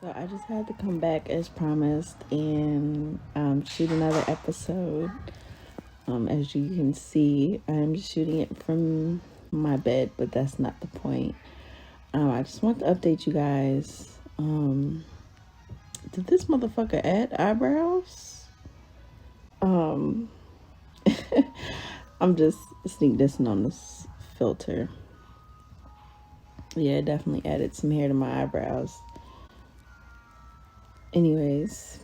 So I just had to come back as promised and shoot another episode. As you can see, I'm shooting it from my bed, but that's not the point. I just want to update you guys. Did this motherfucker add eyebrows? Um, I'm just sneak dissing on this filter. Yeah, it definitely added some hair to my eyebrows. Anyways,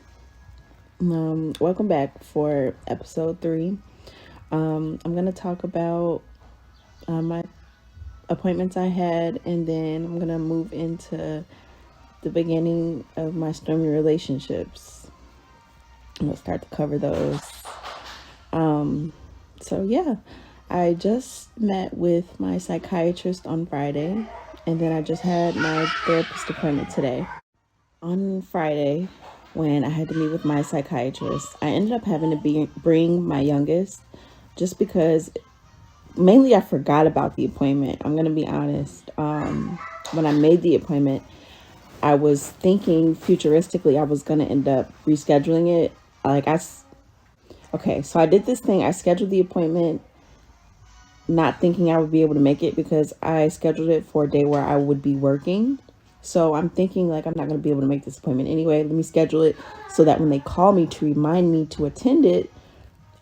welcome back for episode 3. I'm gonna talk about my appointments I had, and then I'm gonna move into the beginning of my stormy relationships. I'm gonna start to cover those. So yeah, I just met with my psychiatrist on Friday, and then I just had my therapist appointment today. On Friday, when I had to meet with my psychiatrist, I ended up having to bring my youngest just because mainly I forgot about the appointment. I'm going to be honest. When I made the appointment, I was thinking futuristically I was going to end up rescheduling it. So I did this thing. I scheduled the appointment not thinking I would be able to make it because I scheduled it for a day where I would be working. So I'm thinking like I'm not going to be able to make this appointment anyway. Let me schedule it so that when they call me to remind me to attend it,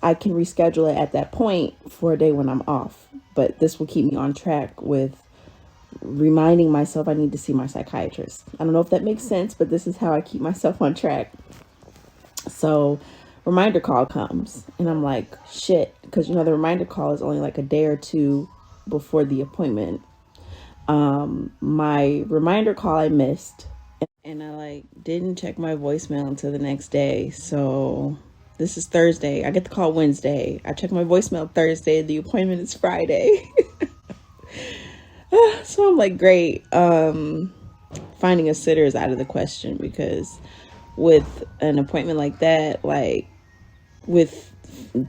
I can reschedule it at that point for a day when I'm off. But this will keep me on track with reminding myself I need to see my psychiatrist. I don't know if that makes sense, but this is how I keep myself on track. So reminder call comes and I'm like, shit, because the reminder call is only like a day or two before the appointment. My reminder call I missed, and I didn't check my voicemail until the next day. So this is Thursday. I get the call Wednesday. I check my voicemail Thursday. The appointment is Friday. So I'm like, great. Finding a sitter is out of the question because with an appointment like that, like with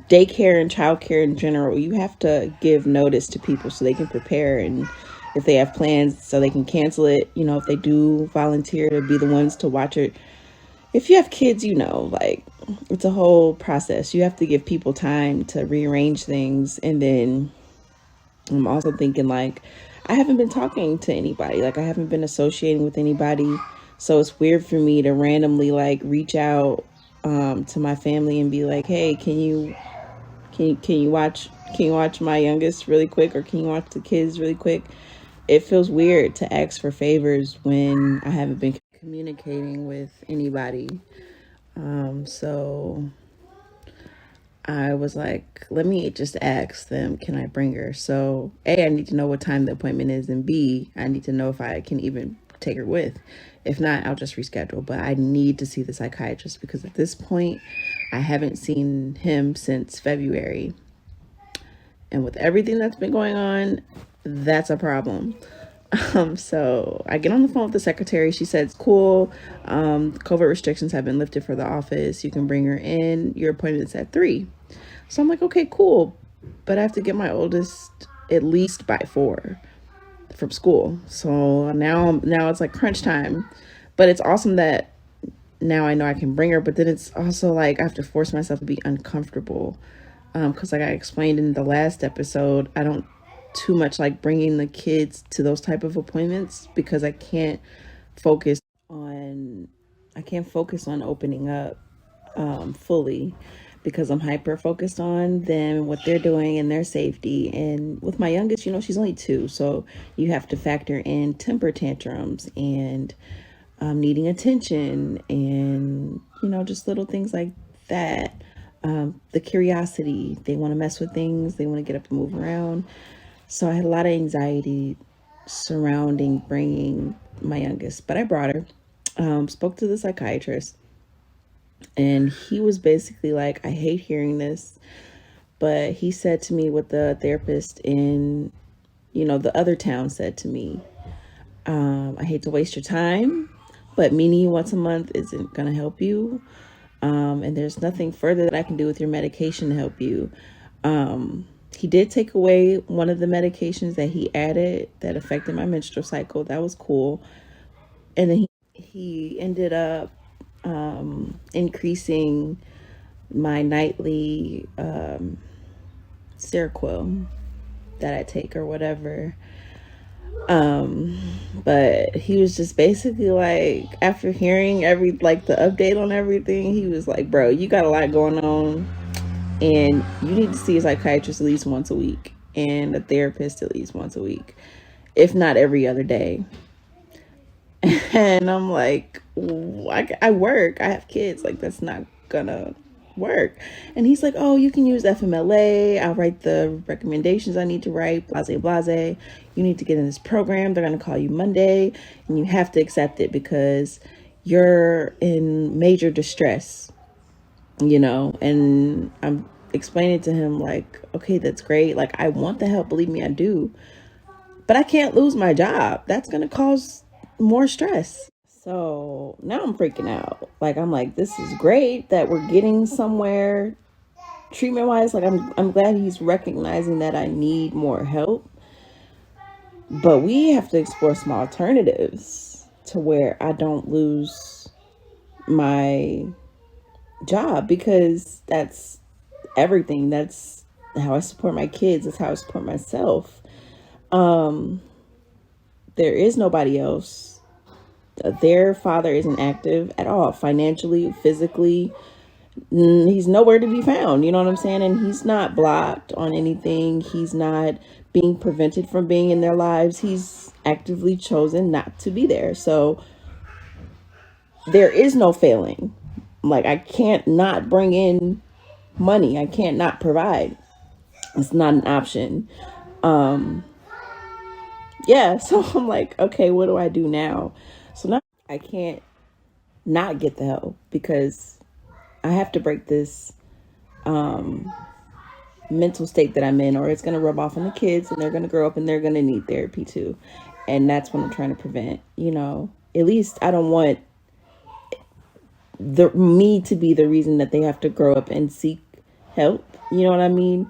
daycare and childcare in general, you have to give notice to people so they can prepare, and if they have plans so they can cancel it, if they do volunteer to be the ones to watch it. If you have kids, it's a whole process. You have to give people time to rearrange things. And then I'm also thinking I haven't been talking to anybody. I haven't been associating with anybody. So it's weird for me to randomly reach out to my family and be like, hey, can you watch my youngest really quick, or can you watch the kids really quick? It feels weird to ask for favors when I haven't been communicating with anybody. So I was like, let me just ask them, can I bring her? So A, I need to know what time the appointment is, and B, I need to know if I can even take her with. If not, I'll just reschedule. But I need to see the psychiatrist because at this point, I haven't seen him since February. And with everything that's been going on, that's a problem. So I get on the phone with the secretary. She said, it's cool. COVID restrictions have been lifted for the office. You can bring her in. Your appointment's at 3. So I'm like, okay, cool. But I have to get my oldest at least by 4 from school. So now it's like crunch time. But it's awesome that now I know I can bring her. But then it's also I have to force myself to be uncomfortable. Because I explained in the last episode, I don't too much like bringing the kids to those type of appointments because I can't focus on opening up fully because I'm hyper focused on them, what they're doing, and their safety. And with my youngest, she's only 2, so you have to factor in temper tantrums and needing attention and just little things like that. The curiosity, they want to mess with things, they want to get up and move around. So I had a lot of anxiety surrounding bringing my youngest, but I brought her, spoke to the psychiatrist, and he was basically like, I hate hearing this, but he said to me what the therapist in, the other town said to me. I hate to waste your time, but meeting you once a month isn't going to help you. And there's nothing further that I can do with your medication to help you. He did take away one of the medications that he added that affected my menstrual cycle. That was cool. And then he ended up increasing my nightly Seroquel that I take or whatever. But he was just basically like, after hearing the update on everything, he was like, bro, you got a lot going on and you need to see a psychiatrist at least once a week and a therapist at least once a week, if not every other day. And I'm like, I work, I have kids, like that's not gonna work. And he's like, oh, you can use FMLA, I'll write the recommendations I need to write, blase. You need to get in this program, they're gonna call you Monday and you have to accept it because you're in major distress, and I'm explaining to him like, okay, that's great, like I want the help, believe me, I do, but I can't lose my job. That's gonna cause more stress. So now I'm freaking out. Like I'm like, this is great that we're getting somewhere treatment wise. Like I'm glad he's recognizing that I need more help. But we have to explore some alternatives to where I don't lose my job, because that's everything. That's how I support my kids. That's how I support myself. There is nobody else. Their father isn't active at all, financially, physically. He's nowhere to be found. You know what I'm saying? And he's not blocked on anything. He's not being prevented from being in their lives. He's actively chosen not to be there. So there is no failing. Like I can't not bring in money. I can't not provide. It's not an option. Yeah, so I'm like, okay, what do I do now? So now I can't not get the help because I have to break this mental state that I'm in, or it's going to rub off on the kids and they're going to grow up and they're going to need therapy too. And that's what I'm trying to prevent, At least I don't want me to be the reason that they have to grow up and seek help. You know what I mean?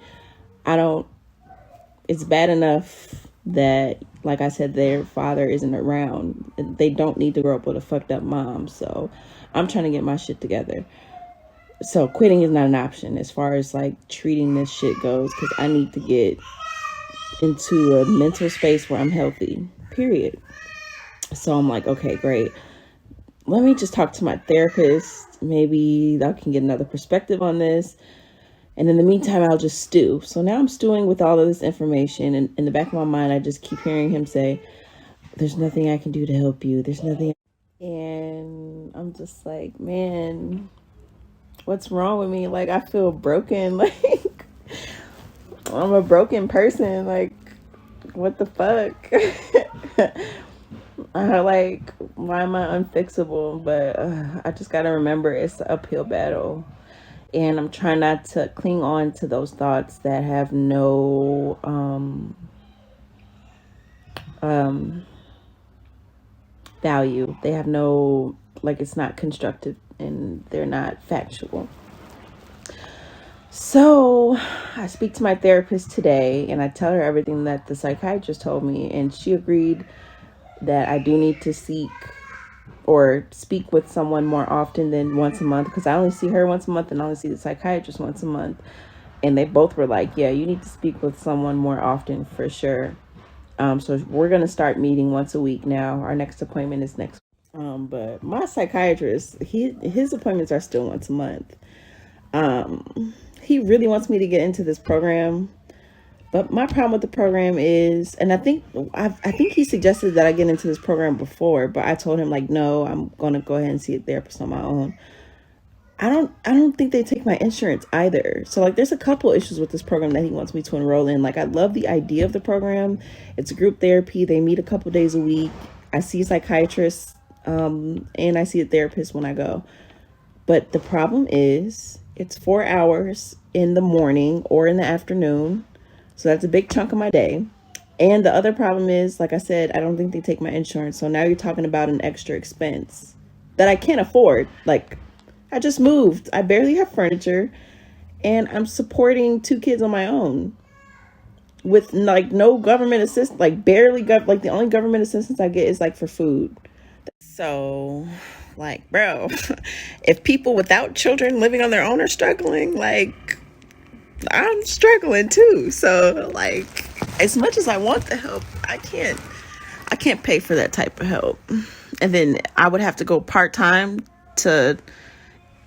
It's bad enough that, like I said, their father isn't around. They don't need to grow up with a fucked up mom. So I'm trying to get my shit together. So quitting is not an option as far as like treating this shit goes, because I need to get into a mental space where I'm healthy, period. So I'm like, okay, great. Let me just talk to my therapist. Maybe I can get another perspective on this. And in the meantime, I'll just stew. So now I'm stewing with all of this information. And in the back of my mind, I just keep hearing him say, there's nothing I can do to help you. There's nothing. And I'm just like, man, what's wrong with me? Like, I feel broken. Like, I'm a broken person. Like, what the fuck? Like, why am I unfixable? But I just got to remember it's an uphill battle. And I'm trying not to cling on to those thoughts that have no value. They have no, like, it's not constructive and they're not factual. So I speak to my therapist today and I tell her everything that the psychiatrist told me, and she agreed that I do need to seek or speak with someone more often than once a month, because I only see her once a month and I only see the psychiatrist once a month. And they both were like, yeah, you need to speak with someone more often for sure. So we're going to start meeting once a week now. Our next appointment is next week. But my psychiatrist, his appointments are still once a month. He really wants me to get into this program. But my problem with the program is, and I think he suggested that I get into this program before, but I told him like, no, I'm going to go ahead and see a therapist on my own. I don't think they take my insurance either. So like, there's a couple issues with this program that he wants me to enroll in. Like, I love the idea of the program. It's group therapy. They meet a couple days a week. I see a psychiatrist, and I see a therapist when I go. But the problem is it's 4 hours in the morning or in the afternoon. So that's a big chunk of my day. And the other problem is, like I said, I don't think they take my insurance. So now you're talking about an extra expense that I can't afford. Like, I just moved. I barely have furniture. And I'm supporting 2 kids on my own with like no government assistance, like barely like the only government assistance I get is like for food. So, like, bro, if people without children living on their own are struggling, like, I'm struggling too. So, like, as much as I want the help, I can't pay for that type of help. And then I would have to go part-time to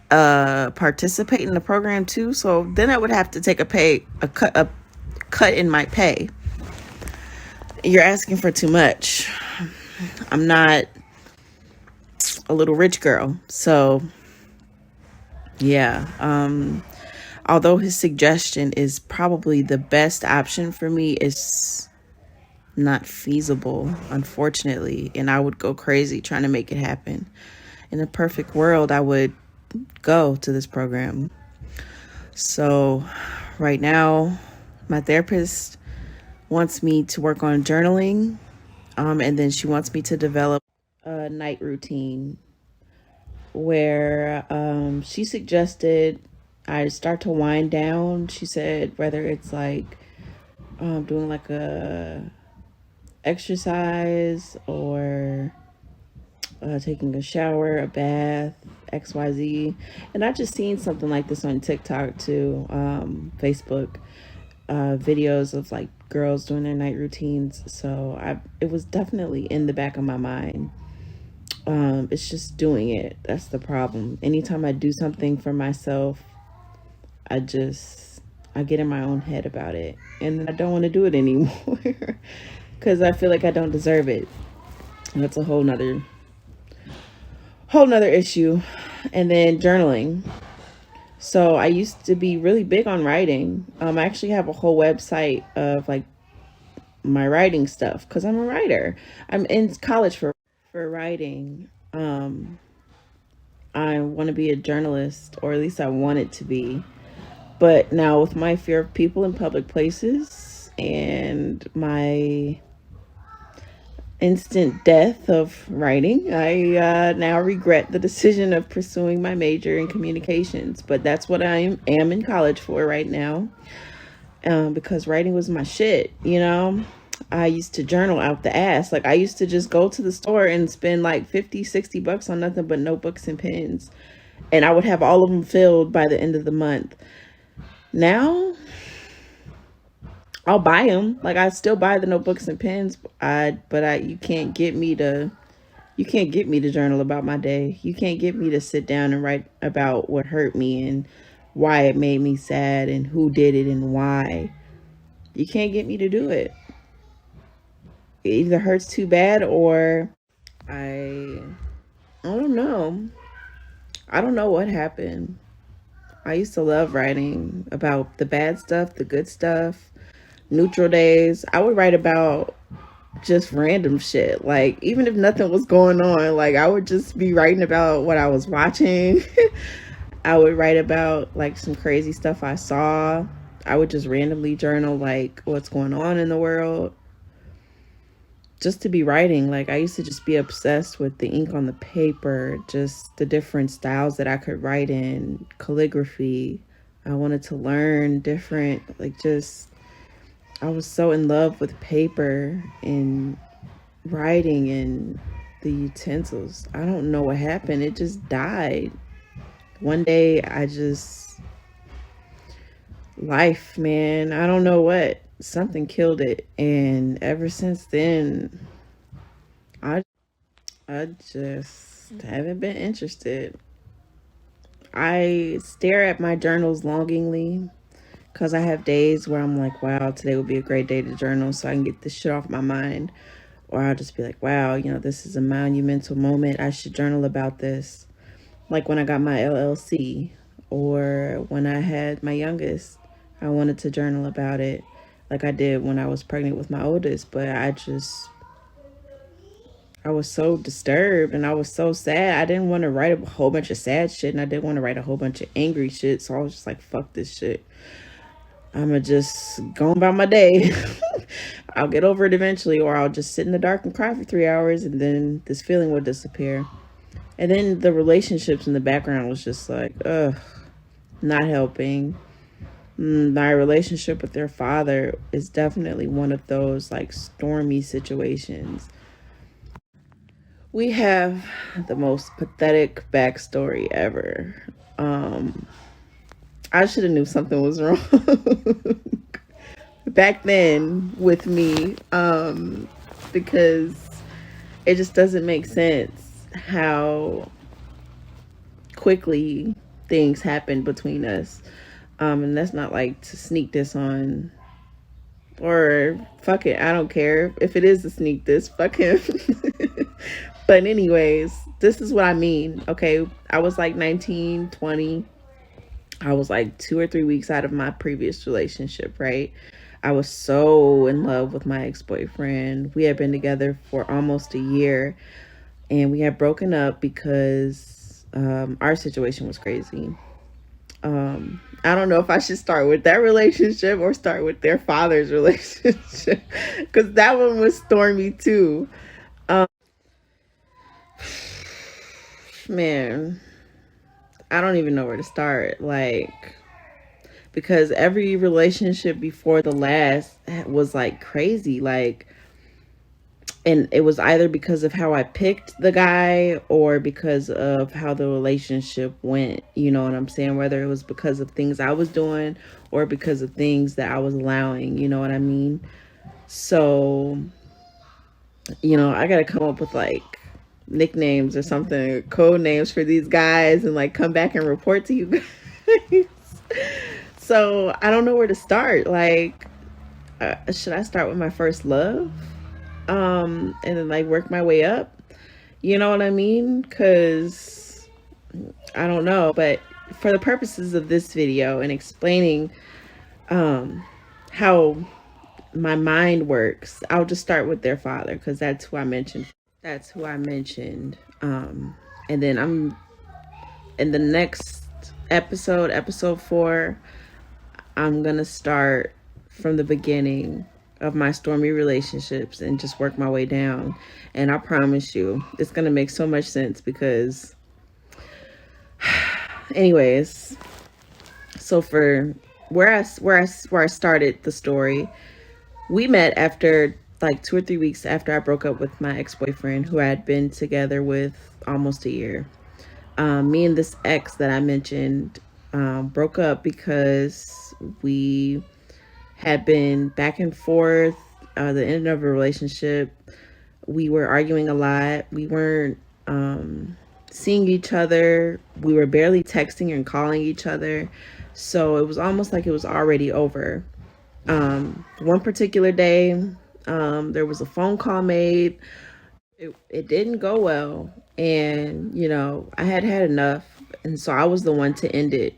participate in the program too. So then I would have to take a cut in my pay. You're asking for too much. I'm not a little rich girl. So yeah, although his suggestion is probably the best option for me, it's not feasible, unfortunately, and I would go crazy trying to make it happen. In a perfect world, I would go to this program. So right now, my therapist wants me to work on journaling, and then she wants me to develop a night routine where she suggested I start to wind down. She said whether it's like doing like a exercise or taking a shower, a bath, XYZ. And I just seen something like this on TikTok too, Facebook, videos of like girls doing their night routines. So it was definitely in the back of my mind. It's just doing it. That's the problem. Anytime I do something for myself, I get in my own head about it, and then I don't want to do it anymore because I feel like I don't deserve it. And that's a whole nother issue. And then journaling. So I used to be really big on writing. I actually have a whole website of like my writing stuff because I'm a writer. I'm in college for writing. I want to be a journalist, or at least I want it to be. But now with my fear of people in public places and my instant death of writing, I now regret the decision of pursuing my major in communications. But that's what I am in college for right now, because writing was my shit, you know? I used to journal out the ass. Like, I used to just go to the store and spend like 50, $60 on nothing but notebooks and pens. And I would have all of them filled by the end of the month. Now, I'll buy them. Like, I still buy the notebooks and pens. You can't get me to journal about my day. You can't get me to sit down and write about what hurt me and why it made me sad and who did it and why. You can't get me to do it. It either hurts too bad or I I don't know. I don't know what happened. I used to love writing about the bad stuff, the good stuff, neutral days. I would write about just random shit. Like, even if nothing was going on, like, I would just be writing about what I was watching. I would write about like some crazy stuff I saw. I would just randomly journal like what's going on in the world just to be writing. Like, I used to just be obsessed with the ink on the paper, just the different styles that I could write in, calligraphy. I wanted to learn different, like, just, I was so in love with paper and writing and the utensils. I don't know what happened. It just died. One day life, man, I don't know what, something killed it. And ever since then, I I just haven't been interested. I stare at my journals longingly because I have days where I'm like, wow, today would be a great day to journal so I can get this shit off my mind. Or I'll just be like, wow, this is a monumental moment. I should journal about this. Like when I got my LLC or when I had my youngest, I wanted to journal about it like I did when I was pregnant with my oldest. But I was so disturbed and I was so sad. I didn't want to write a whole bunch of sad shit and I didn't want to write a whole bunch of angry shit. So I was just like, fuck this shit. I'ma just go about my day. I'll get over it eventually, or I'll just sit in the dark and cry for 3 hours and then this feeling will disappear. And then the relationships in the background was just like, ugh, not helping. My relationship with their father is definitely one of those like stormy situations We have the most pathetic backstory ever. I should have knew something was wrong back then with me, because it just doesn't make sense how quickly things happen between us. And that's not like to sneak this on, or fuck it, I don't care if it is to sneak this, fuck him. But anyways, this is what I mean. Okay, I was like 19, 20. I was like 2 or 3 weeks out of my previous relationship, right? I was so in love with my ex-boyfriend. We had been together for almost a year, and we had broken up because our situation was crazy. I don't know if I should start with that relationship or start with their father's relationship, because that one was stormy too. Man, I don't even know where to start. Like, because every relationship before the last was like crazy. Like, and it was either because of how I picked the guy or because of how the relationship went. You know what I'm saying? Whether it was because of things I was doing or because of things that I was allowing. You know what I mean? So, I got to come up with like nicknames or something, code names for these guys, and like come back and report to you guys. So I don't know where to start. Like, should I start with my first love? And then like work my way up? You know what I mean? Because I don't know. But for the purposes of this video and explaining how my mind works, I'll just start with their father, because that's who I mentioned. And then I'm in the next episode 4, I'm gonna start from the beginning of my stormy relationships and just work my way down. And I promise you, it's gonna make so much sense because, anyways, so for where I started the story, we met after like 2 or 3 weeks after I broke up with my ex-boyfriend, who I had been together with almost a year. Me and this ex that I mentioned broke up because we had been back and forth, the end of a relationship. We were arguing a lot. We weren't seeing each other. We were barely texting and calling each other. So it was almost like it was already over. One particular day, there was a phone call made. It didn't go well. And, I had had enough. And so I was the one to end it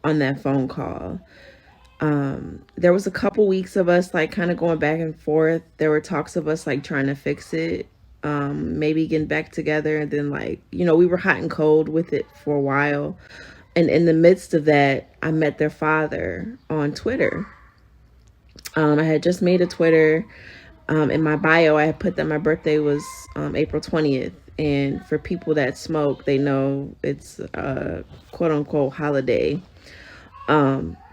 on that phone call. There was a couple weeks of us like kind of going back and forth. There were talks of us like trying to fix it, maybe getting back together. And then like, we were hot and cold with it for a while. And in the midst of that, I met their father on Twitter. I had just made a Twitter. In my bio, I had put that my birthday was April 20th. And for people that smoke, they know it's a quote unquote holiday.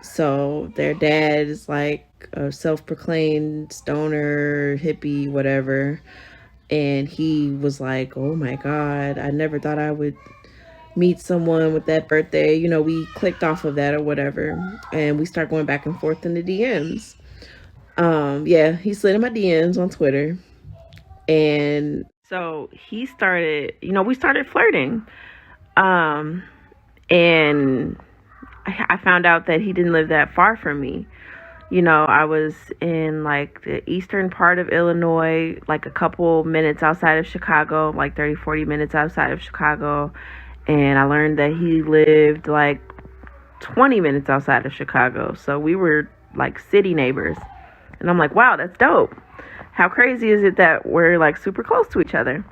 So their dad is like a self-proclaimed stoner, hippie, whatever. And he was like, oh my God, I never thought I would meet someone with that birthday. We clicked off of that or whatever. And we start going back and forth in the DMs. Yeah, he slid in my DMs on Twitter. And so he started, we started flirting. And I found out that he didn't live that far from me. I was in like the eastern part of Illinois, like a couple minutes outside of Chicago, like 30, 40 minutes outside of Chicago. And I learned that he lived like 20 minutes outside of Chicago. So we were like city neighbors. And I'm like, wow, that's dope. How crazy is it that we're like super close to each other?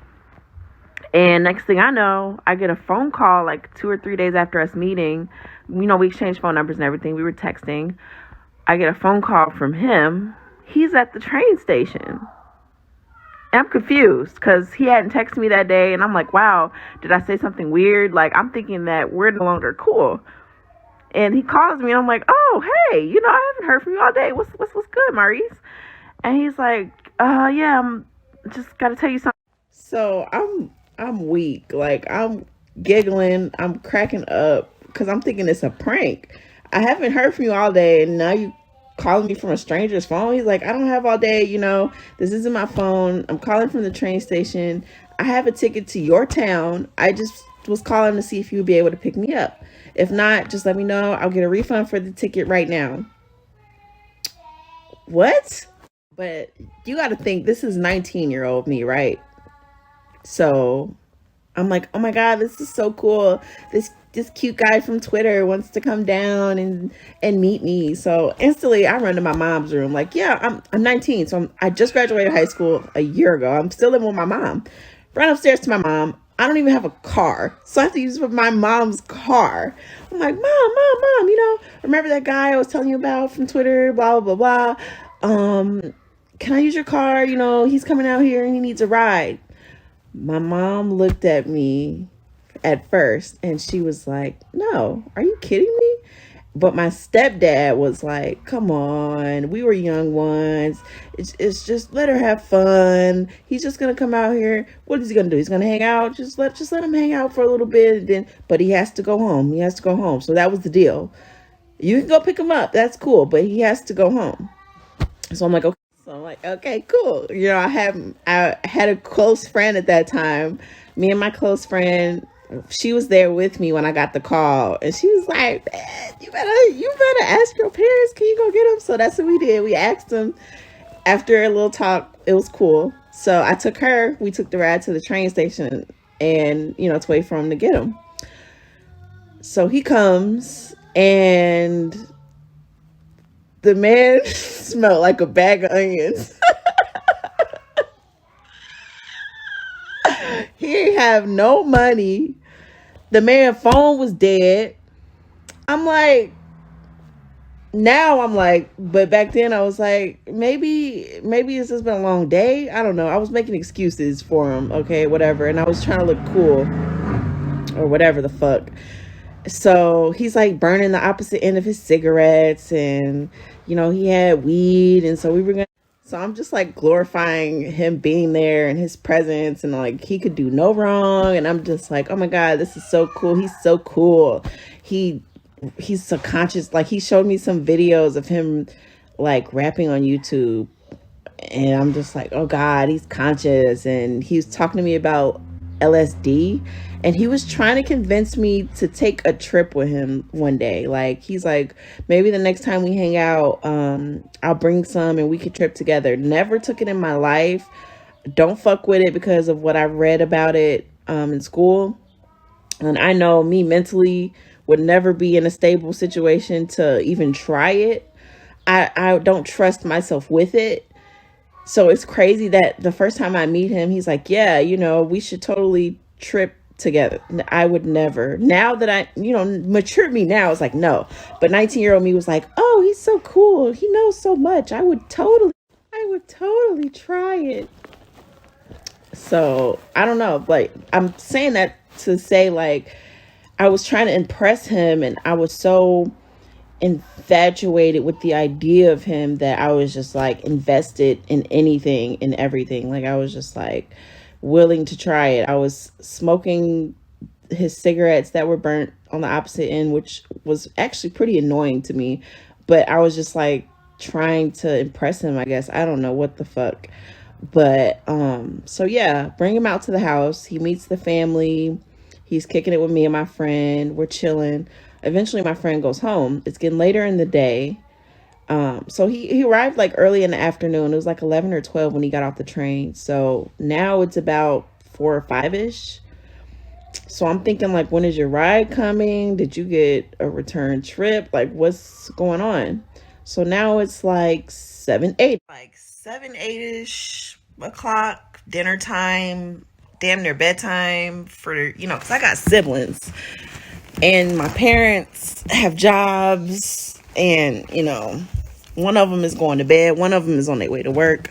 And next thing I know, I get a phone call like 2 or 3 days after us meeting. We exchanged phone numbers and everything. We were texting. I get a phone call from him. He's at the train station. And I'm confused because he hadn't texted me that day. And I'm like, wow, did I say something weird? Like, I'm thinking that we're no longer cool. And he calls me and I'm like, oh, hey, I haven't heard from you all day. What's good, Maurice? And he's like, yeah, I'm just got to tell you something. So I'm weak. Like, I'm giggling, I'm cracking up because I'm thinking it's a prank. I haven't heard from you all day, and now you calling me from a stranger's phone. He's like, I don't have all day, this isn't my phone. I'm calling from the train station. I have a ticket to your town. I just was calling to see if you would be able to pick me up. If not, just let me know. I'll get a refund for the ticket right now. What? But you got to think, this is 19-year-old me, right? So I'm like, oh my God, this is so cool. This cute guy from Twitter wants to come down and meet me. So instantly I run to my mom's room. Like, yeah, I'm 19. So I just graduated high school a year ago. I'm still living with my mom. Run upstairs to my mom. I don't even have a car. So I have to use my mom's car. I'm like, mom, remember that guy I was telling you about from Twitter, blah, blah, blah, blah. Can I use your car? He's coming out here and he needs a ride. My mom looked at me at first and she was like, no, are you kidding me? But my stepdad was like, come on, we were young ones. It's just let her have fun. He's just gonna come out here. What is he gonna do? He's gonna hang out. Just let him hang out for a little bit, but he has to go home. He has to go home. So that was the deal. You can go pick him up. That's cool, but he has to go home. So I'm like, okay. So I'm like, okay, cool. I had a close friend at that time. Me and my close friend, she was there with me when I got the call, and she was like, man, you better ask your parents, can you go get him? So that's what we did. We asked them. After a little talk, it was cool. So we took the ride to the train station and, to wait for him to get him. So he comes, and the man smelled like a bag of onions. He didn't have no money. The man's phone was dead. Now I'm like, but back then I was like, maybe it's just been a long day. I don't know. I was making excuses for him. Okay, whatever. And I was trying to look cool or whatever the fuck. So he's like burning the opposite end of his cigarettes, and he had weed, and so I'm just like glorifying him being there and his presence, and like he could do no wrong, and I'm just like, oh my God, this is so cool. He's so cool. He's subconscious. Like, he showed me some videos of him like rapping on YouTube, and I'm just like, oh God, he's conscious. And he was talking to me about LSD, and he was trying to convince me to take a trip with him one day. Like, he's like, maybe the next time we hang out, I'll bring some and we could trip together. Never took it in my life. Don't fuck with it because of what I read about it in school. And I know me mentally would never be in a stable situation to even try it. I don't trust myself with it. So it's crazy that the first time I meet him, he's like, yeah, we should totally trip together. I would never. Now that I, mature me now, it's like, no. But 19-year-old me was like, oh, he's so cool. He knows so much. I would totally try it. So I don't know. Like, I'm saying that to say, like, I was trying to impress him, and I was so infatuated with the idea of him that I was just like invested in anything and everything. Like, I was just like willing to try it. I was smoking his cigarettes that were burnt on the opposite end, which was actually pretty annoying to me, but I was just like trying to impress him, I guess. I don't know what the fuck. But so yeah, bring him out to the house. He meets the family. He's kicking it with me and my friend. We're chilling. Eventually my friend goes home. It's getting later in the day. So he arrived like early in the afternoon. It was like 11 or 12 when he got off the train. So now it's about 4 or 5-ish. So I'm thinking, like, when is your ride coming? Did you get a return trip? Like, what's going on? So now it's like 7, 8. Like 7, 8-ish o'clock, dinner time, damn near bedtime for, because I got siblings. And my parents have jobs, and, one of them is going to bed. One of them is on their way to work.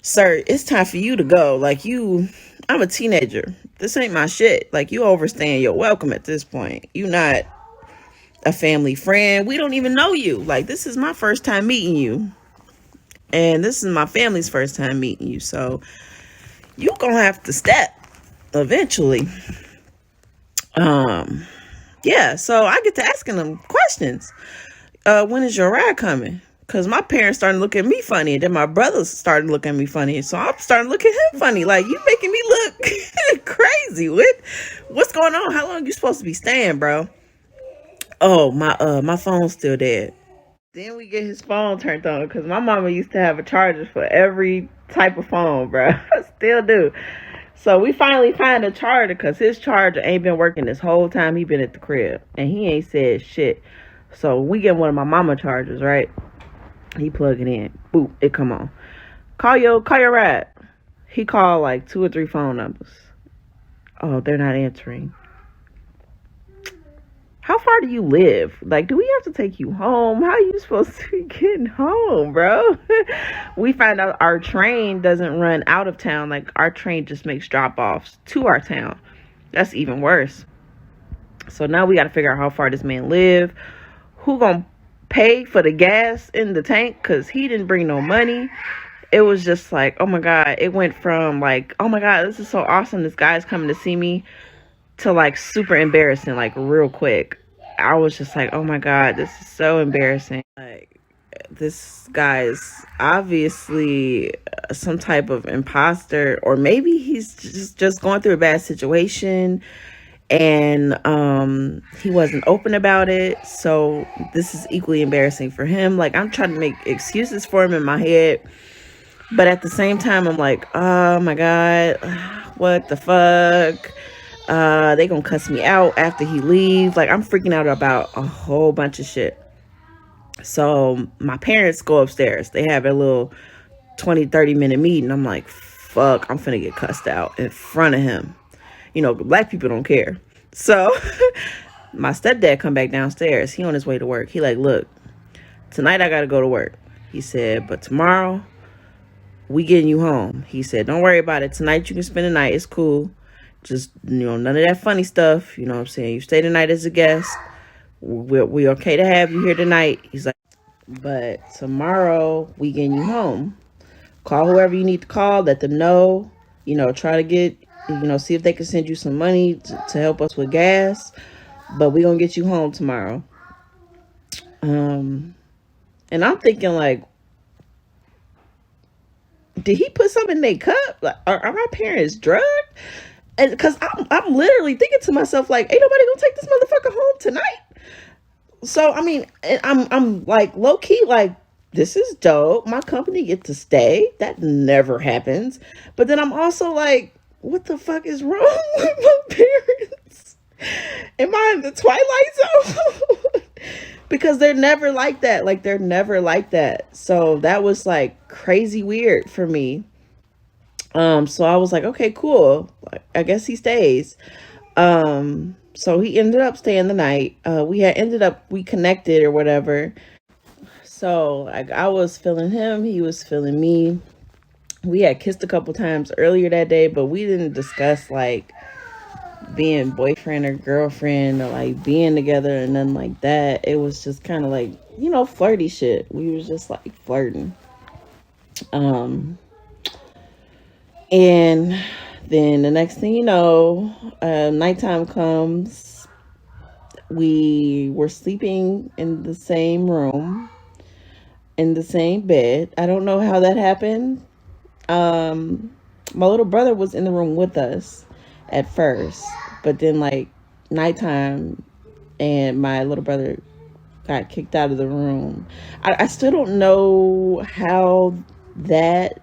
Sir, it's time for you to go. Like, I'm a teenager. This ain't my shit. Like, you overstaying your welcome at this point. You not a family friend. We don't even know you. Like, this is my first time meeting you. And this is my family's first time meeting you. So, you gonna have to step. eventually, yeah, so I get to asking them questions. When is your ride coming? Because my parents started looking at me funny, and then my brothers started looking at me funny. So I'm starting to look at him funny. Like, you making me look crazy. What's going on? How long you supposed to be staying, bro? Oh, my phone's still dead. Then we get his phone turned on because my mama used to have a charger for every type of phone, bro. Still do. So we finally find a charger because his charger ain't been working this whole time he been at the crib. And he ain't said shit. So we get one of my mama chargers, right? He plug it in. Boop, it come on. Call your ride. He called like 2 or 3 phone numbers. Oh, they're not answering. How far do you live? Like, do we have to take you home? How are you supposed to be getting home, bro? We find out our train doesn't run out of town. Like, our train just makes drop-offs to our town. That's even worse. So now we got to figure out how far this man live. Who gonna pay for the gas in the tank? Because he didn't bring no money. It was just like, oh my God. It went from like, oh my God, this is so awesome. This guy's coming to see me, to like super embarrassing, like real quick. I was just like, oh my God, this is so embarrassing. Like, this guy is obviously some type of imposter, or maybe he's just going through a bad situation, and he wasn't open about it. So this is equally embarrassing for him. Like, I'm trying to make excuses for him in my head, but at the same time I'm like, oh my God, what the fuck? They gonna cuss me out after he leave. Like, I'm freaking out about a whole bunch of shit. So my parents go upstairs. They have a little 20-30 minute meeting. I'm like, fuck, I'm finna get cussed out in front of him. You know, black people don't care. So my stepdad come back downstairs. He on his way to work. He like, look, tonight I gotta go to work. He said, but tomorrow we getting you home. He said, don't worry about it. Tonight you can spend the night. It's cool. Just, you know, none of that funny stuff. You know what I'm saying? You stay the night as a guest. We okay to have you here tonight. He's like, but tomorrow we getting you home. Call whoever you need to call. Let them know. You know, try to get, you know, see if they can send you some money to help us with gas. But we gonna get you home tomorrow. And I'm thinking, like, did he put something in their cup? Like, are my parents drugged? And because I'm literally thinking to myself, like, ain't nobody gonna take this motherfucker home tonight. So I mean, I'm like low key, like, this is dope. My company get to stay. That never happens. But then I'm also like, what the fuck is wrong with my parents? Am I in the Twilight Zone? Because they're never like that. Like, they're never like that. So that was like crazy weird for me. So I was like, okay, cool. I guess he stays. So he ended up staying the night. We connected or whatever. So like, I was feeling him, he was feeling me. We had kissed a couple times earlier that day, but we didn't discuss like being boyfriend or girlfriend or like being together and nothing like that. It was just kind of like, you know, flirty shit. We was just like flirting. And then the next thing you know, nighttime comes. We were sleeping in the same room, in the same bed. I don't know how that happened. My little brother was in the room with us at first, but then like nighttime, and my little brother got kicked out of the room. I still don't know how that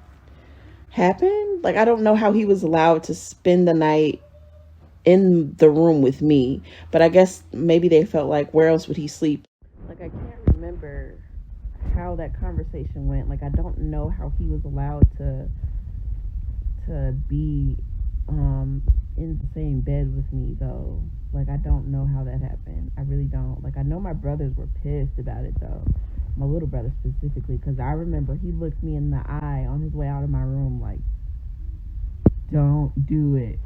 happened. Like, I don't know how he was allowed to spend the night in the room with me, but I guess maybe they felt like, where else would he sleep? Like, I can't remember how that conversation went. Like, I don't know how he was allowed to be in the same bed with me, though. Like, I don't know how that happened. I really don't. Like, I know my brothers were pissed about it, though. My little brother specifically, because I remember he looked me in the eye on his way out of my room like, don't do it.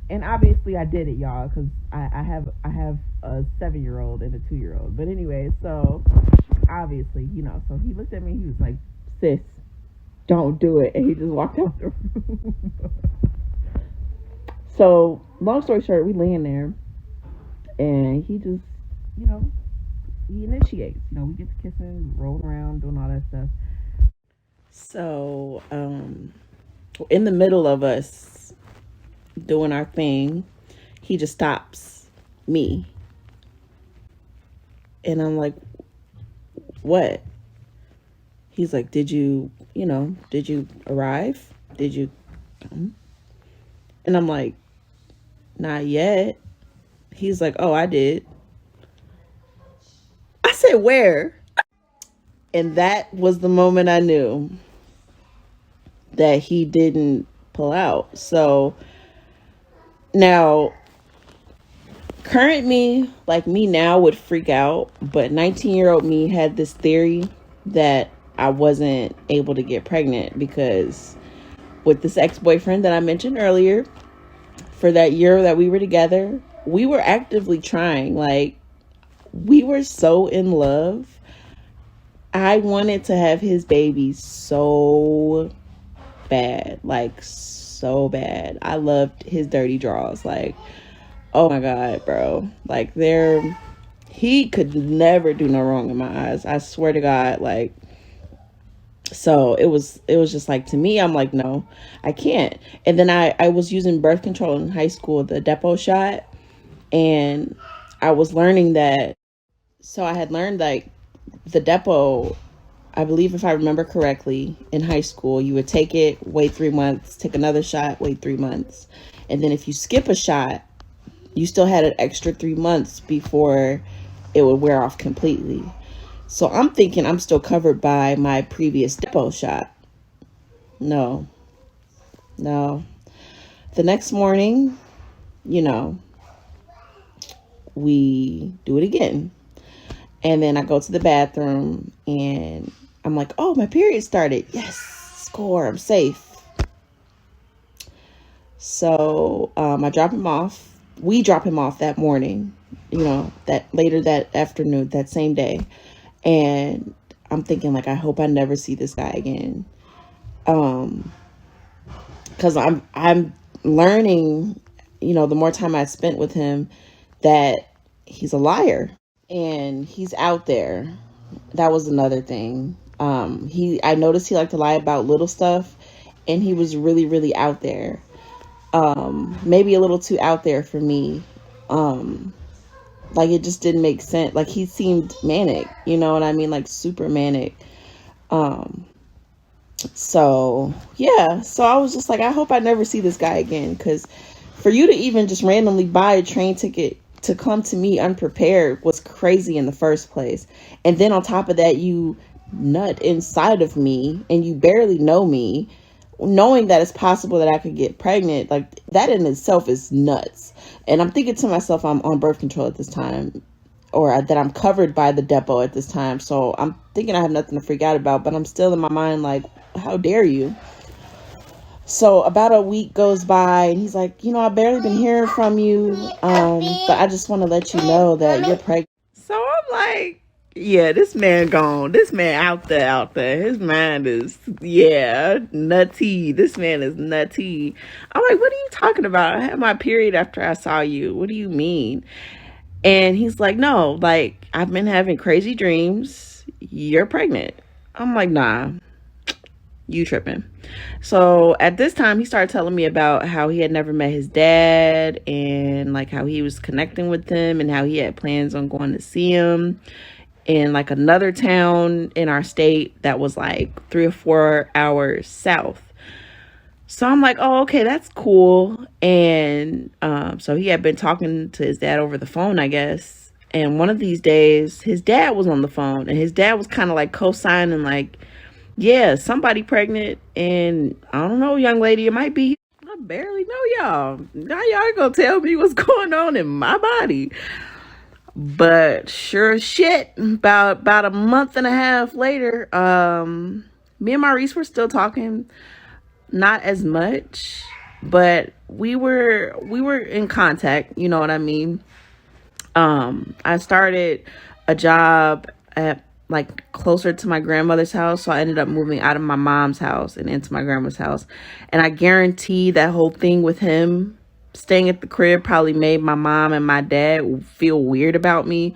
And obviously I did it, y'all, because I have a 7-year-old and a 2-year-old. But anyway, so obviously, you know, so he looked at me, he was like, sis, don't do it. And he just walked out the room. So, long story short, we laying there, and he just, you know, he initiates. You know, we get to kissing, rolling around, doing all that stuff. So, in the middle of us doing our thing, he just stops me. And I'm like, what? He's like, did you arrive? Did you come? And I'm like, not yet. He's like, oh, I did. I said, where? And that was the moment I knew that he didn't pull out. So now, current me, like me now, would freak out. But 19-year-old me had this theory that I wasn't able to get pregnant because with this ex-boyfriend that I mentioned earlier, for that year that we were together, we were actively trying. Like, we were so in love. I wanted to have his baby so bad, like so bad. I loved his dirty draws. Like, oh my God, bro. Like, he could never do no wrong in my eyes. I swear to God. Like, so it was just like, to me, I'm like, no, I can't. And then I was using birth control in high school, the depot shot. And I was learning that. So I had learned, like, the depot, I believe, if I remember correctly, in high school, you would take it, wait 3 months, take another shot, wait 3 months. And then if you skip a shot, you still had an extra 3 months before it would wear off completely. So I'm thinking I'm still covered by my previous depot shot. No. The next morning, we do it again. And then I go to the bathroom and I'm like, oh, my period started. Yes, score, I'm safe. So I drop him off. We drop him off that morning, that later that afternoon, that same day. And I'm thinking, like, I hope I never see this guy again. Because I'm learning, the more time I spent with him, that he's a liar. And he's out there. That was another thing. I noticed he liked to lie about little stuff, and he was really, really out there. Maybe a little too out there for me. Like, it just didn't make sense. Like, he seemed manic, you know what I mean? Like, super manic. So yeah. So I was just like, I hope I never see this guy again, because for you to even just randomly buy a train ticket to come to me unprepared was crazy in the first place. And then on top of that, you nut inside of me and you barely know me, knowing that it's possible that I could get pregnant. Like, that in itself is nuts. And I'm thinking to myself, I'm on birth control at this time, or that I'm covered by the depot at this time. So I'm thinking I have nothing to freak out about, but I'm still in my mind like, how dare you? So about a week goes by and he's like, I've barely been hearing from you. But I just want to let you know that you're pregnant. So I'm like, yeah, this man gone. This man out there. His mind is, nutty. This man is nutty. I'm like, what are you talking about? I had my period after I saw you. What do you mean? And he's like, no, like, I've been having crazy dreams. You're pregnant. I'm like, nah. You tripping. So at this time, he started telling me about how he had never met his dad, and like how he was connecting with him, and how he had plans on going to see him in like another town in our state that was like 3 or 4 hours south. So I'm like, oh, okay, that's cool. And so he had been talking to his dad over the phone, I guess. And one of these days, his dad was on the phone, and his dad was kind of like co-signing, like, yeah, somebody pregnant, and I don't know, young lady, it might be. I barely know y'all. Now y'all gonna tell me what's going on in my body. But sure as shit, about a month and a half later, me and Maurice were still talking, not as much, but we were in contact, you know what I mean? I started a job at like closer to my grandmother's house. So I ended up moving out of my mom's house and into my grandma's house. And I guarantee that whole thing with him staying at the crib probably made my mom and my dad feel weird about me.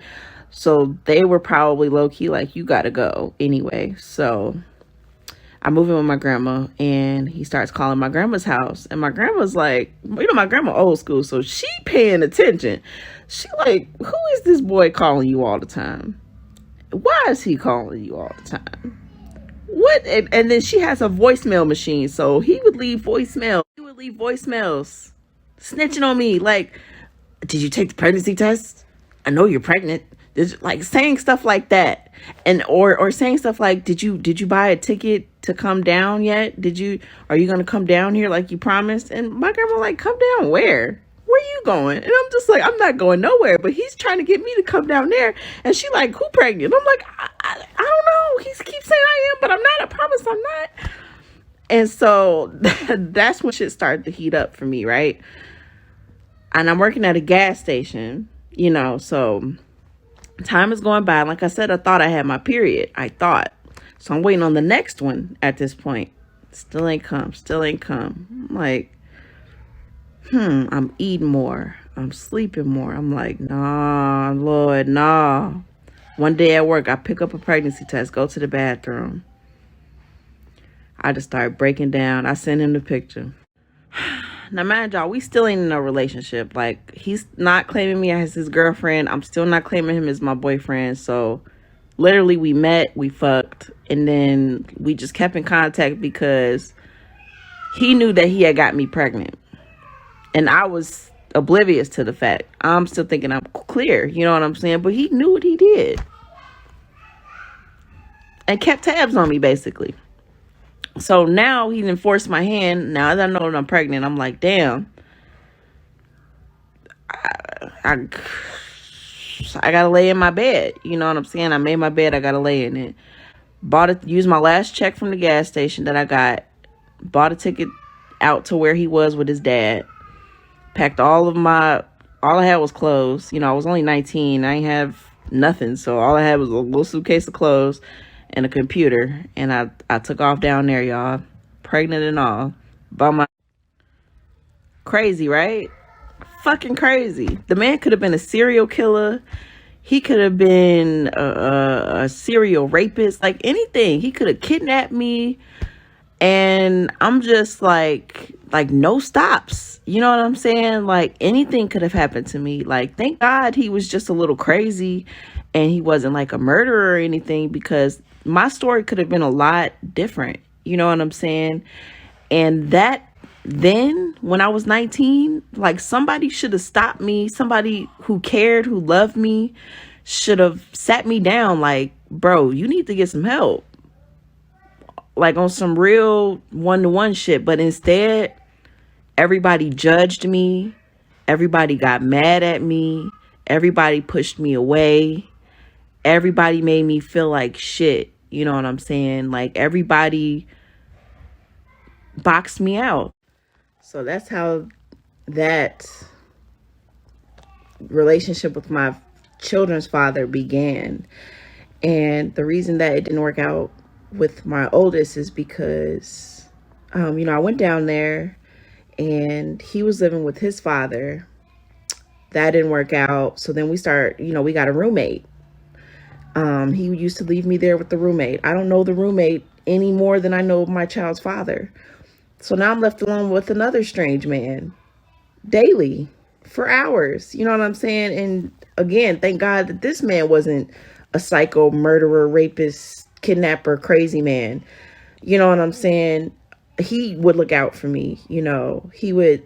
So they were probably low key like, you gotta go anyway. So I move in with my grandma, and he starts calling my grandma's house. And my grandma's like, my grandma old school, so she paying attention. She like, who is this boy calling you all the time? Why is he calling you all the time? What? And then she has a voicemail machine, so he would leave voicemails. He would leave voicemails snitching on me. Like, did you take the pregnancy test? I know you're pregnant. Like saying stuff like that. And or saying stuff like, did you buy a ticket to come down yet? Are you gonna come down here like you promised? And my grandma like, come down where? Where you going? And I'm just like, I'm not going nowhere, but he's trying to get me to come down there. And she like, who pregnant? I'm like, I don't know. He keeps saying I am, but I'm not. I promise I'm not. And so that's when shit started to heat up for me, right? And I'm working at a gas station, so time is going by. Like I said, I thought I had my period. I thought. So I'm waiting on the next one at this point. Still ain't come. I'm like, I'm eating more. I'm sleeping more. I'm like, nah, Lord, nah. One day at work, I pick up a pregnancy test, go to the bathroom. I just start breaking down. I send him the picture. Now, mind y'all, we still ain't in a relationship. Like, he's not claiming me as his girlfriend. I'm still not claiming him as my boyfriend. So, literally, we met, we fucked, and then we just kept in contact because he knew that he had got me pregnant. And I was oblivious to the fact. I'm still thinking I'm clear, you know what I'm saying? But he knew what he did. And kept tabs on me, basically. So now he's enforced my hand. Now that I know that I'm pregnant, I'm like, damn. I gotta lay in my bed. You know what I'm saying? I made my bed. I gotta lay in it. Used my last check from the gas station that I got. Bought a ticket out to where he was with his dad. Packed all I had was clothes. I was only 19. I didn't have nothing. So all I had was a little suitcase of clothes and a computer. And I took off down there, y'all. Pregnant and all. Crazy, right? Fucking crazy. The man could have been a serial killer. He could have been a serial rapist. Like anything. He could have kidnapped me. And I'm just like no stops. You know what I'm saying? Like anything could have happened to me. Like, thank God he was just a little crazy and he wasn't like a murderer or anything, because my story could have been a lot different. You know what I'm saying? And then when I was 19, like somebody should have stopped me. Somebody who cared, who loved me, should have sat me down like, bro, you need to get some help. Like on some real one-to-one shit. But instead, everybody judged me. Everybody got mad at me. Everybody pushed me away. Everybody made me feel like shit. You know what I'm saying? Like everybody boxed me out. So that's how that relationship with my children's father began. And the reason that it didn't work out with my oldest is because, I went down there and he was living with his father. That didn't work out. So then we got a roommate. He used to leave me there with the roommate. I don't know the roommate any more than I know my child's father. So now I'm left alone with another strange man daily for hours. You know what I'm saying? And again, thank God that this man wasn't a psycho, murderer, rapist, kidnapper, crazy man. You know what I'm saying? He would look out for me. He would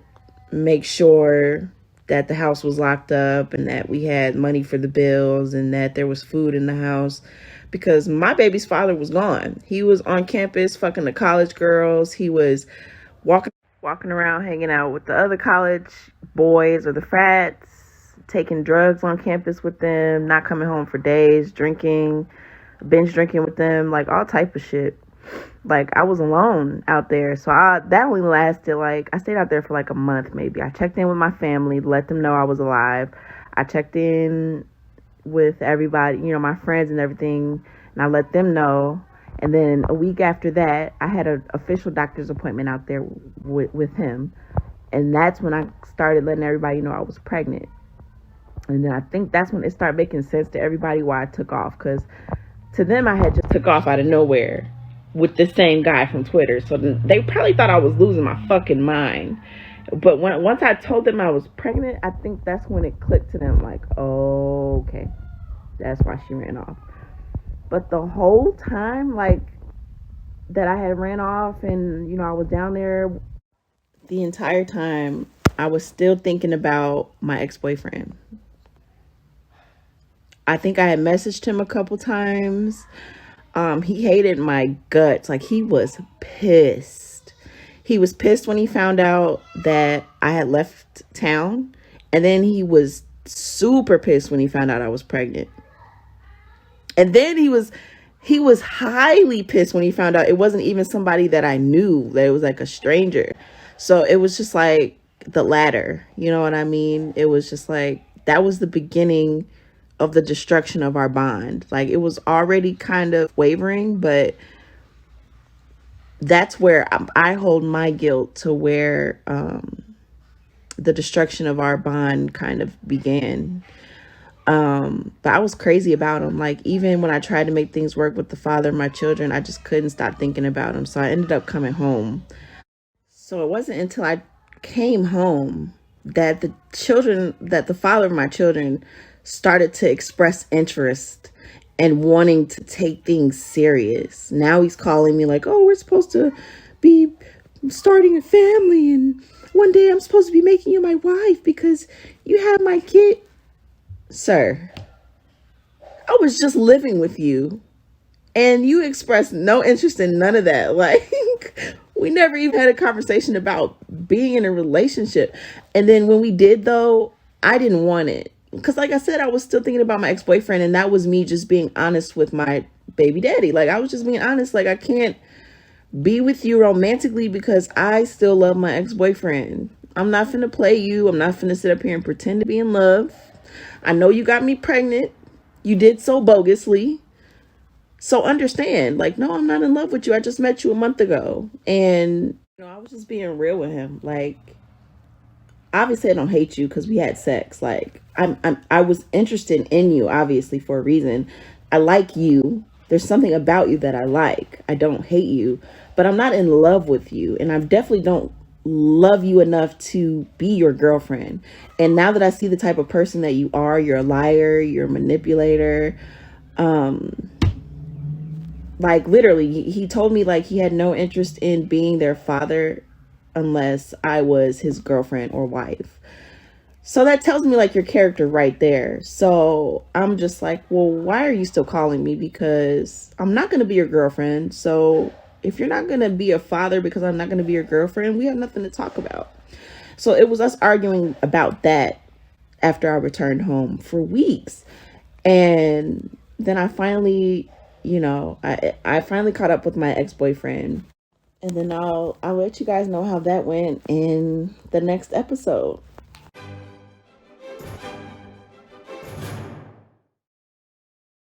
make sure that the house was locked up and that we had money for the bills and that there was food in the house, because my baby's father was gone. He was on campus fucking the college girls. He was walking around hanging out with the other college boys or the frats, taking drugs on campus with them, not coming home for days, binge drinking with them, like all type of shit. Like I was alone out there. So that only lasted I stayed out there for like a month maybe. I checked in with my family, let them know I was alive. I checked in with everybody, my friends and everything, and I let them know. And then a week after that, I had an official doctor's appointment out there with him. And that's when I started letting everybody know I was pregnant. And then I think that's when it started making sense to everybody why I took off. Because to them, I had just took off out of nowhere with the same guy from Twitter. So they probably thought I was losing my fucking mind. But once I told them I was pregnant, I think that's when it clicked to them, like, oh, okay, that's why she ran off. But the whole time, like, that I had ran off and, you know, I was down there, the entire time, I was still thinking about my ex-boyfriend. I think I had messaged him a couple times. He hated my guts. Like, he was pissed. He was pissed when he found out that I had left town. And then he was super pissed when he found out I was pregnant. And then he was highly pissed when he found out it wasn't even somebody that I knew, that it was like a stranger. So it was just like the latter, you know what I mean? It was just like, that was the beginning of the destruction of our bond. Like, it was already kind of wavering, but that's where I hold my guilt to where the destruction of our bond kind of began. But I was crazy about him. Like, even when I tried to make things work with the father of my children, I just couldn't stop thinking about him. So I ended up coming home. So it wasn't until I came home that the father of my children started to express interest and wanting to take things serious. Now he's calling me like, oh, we're supposed to be starting a family, and one day I'm supposed to be making you my wife because you have my kid. Sir, I was just living with you and you expressed no interest in none of that. Like, we never even had a conversation about being in a relationship. And then when we did, though, I didn't want it. Because like I said, I was still thinking about my ex-boyfriend, and that was me just being honest with my baby daddy. Like, I was just being honest. Like, I can't be with you romantically because I still love my ex-boyfriend. I'm not finna play you. I'm not finna sit up here and pretend to be in love. I know you got me pregnant. You did so bogusly. So understand, like, no, I'm not in love with you. I just met you a month ago. And, you know, I was just being real with him. Like, obviously I don't hate you because we had sex. Like, I was interested in you, obviously, for a reason. I like you. There's something about you that I like. I don't hate you, but I'm not in love with you. And I definitely don't love you enough to be your girlfriend. And now that I see the type of person that you are, you're a liar, you're a manipulator. Like, literally, he told me like he had no interest in being their father unless I was his girlfriend or wife. So that tells me like your character right there. So I'm just like, well, why are you still calling me? Because I'm not going to be your girlfriend. So if you're not going to be a father because I'm not going to be your girlfriend, we have nothing to talk about. So it was us arguing about that after I returned home for weeks. And then I finally, you know, I finally caught up with my ex-boyfriend. And then I'll let you guys know how that went in the next episode.